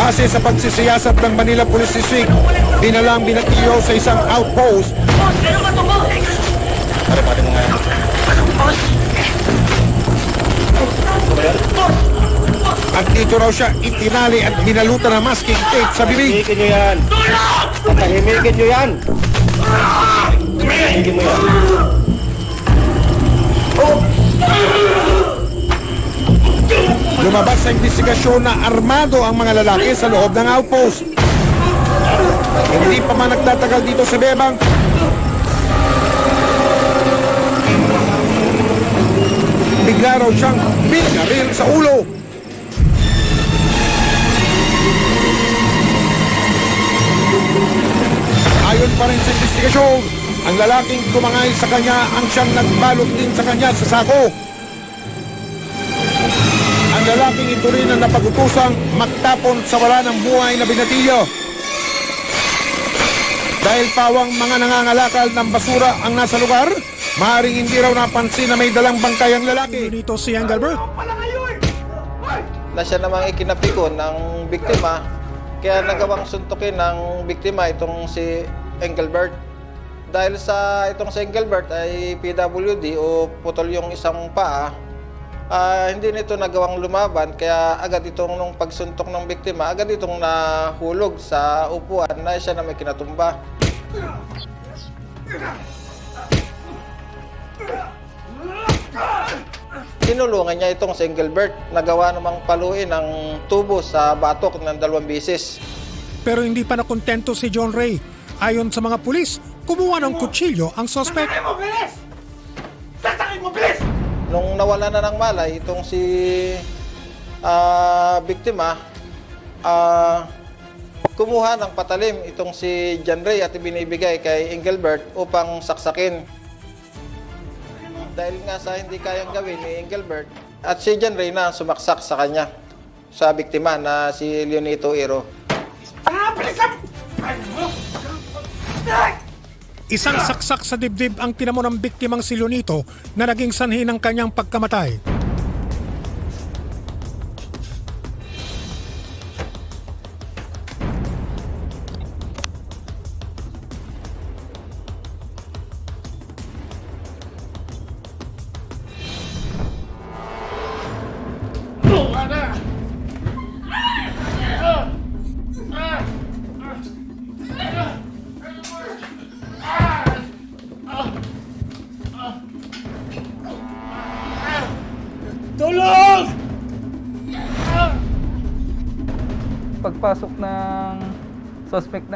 Base sa pagsisiyasat ng Manila Police District, dinalang binatilyo sa isang outpost. Boss, ano ba ito, boss? Pare mo nga yan. Boss! Boss! At dito raw siya itinali at binalutan ng masking tape sa bibig. Tahimikin nyo yan. Tahimikin nyo yan. Tahimikin mo yan. Lumabas sa investigasyon na armado ang mga lalaki sa loob ng outpost. Hindi pa man nagtatagal dito sa Bebang, bigla raw siyang binaril sa ulo. Ayon pa rin sa investigasyon, ang lalaking tumangay sa kanya ang siyang nagbalot din sa kanya sa sako. Ang lalaking ito rin ang napagutusang magtapon sa wala ng buhay na binatilyo. Dahil pawang mga nangangalakal ng basura ang nasa lugar, maaaring hindi raw napansin na may dalang bangkay ang lalaki. Dito si Engelbert. Na siya namang ikinapikon ng biktima, kaya nagawang suntukin ng biktima itong si Engelbert. Dahil sa itong si Engelbert ay PWD o putol yung isang paa, hindi nito nagawang lumaban, kaya agad itong nung pagsuntok ng biktima, agad itong nahulog sa upuan na siya na may kinatumba. Tinulungan niya itong si Engelbert, nagawa namang paluin ng tubo sa batok ng 2 beses. Pero hindi pa nakontento si John Ray. Ayon sa mga pulis, kumuha ng kutsilyo ang suspect. Nung nawala na ng malay, itong si biktima, kumuha ng patalim itong si John Ray at ibinibigay kay Engelbert upang saksakin. Dahil nga sa hindi kayang gawin ni Engelbert, at si John Ray na sumaksak sa kanya, sa biktima na si Leonito Iro. Isang saksak sa dibdib ang tinamo ng biktimang si Leonito na naging sanhi ng kanyang pagkamatay. Tulong! Pagpasok ng suspect na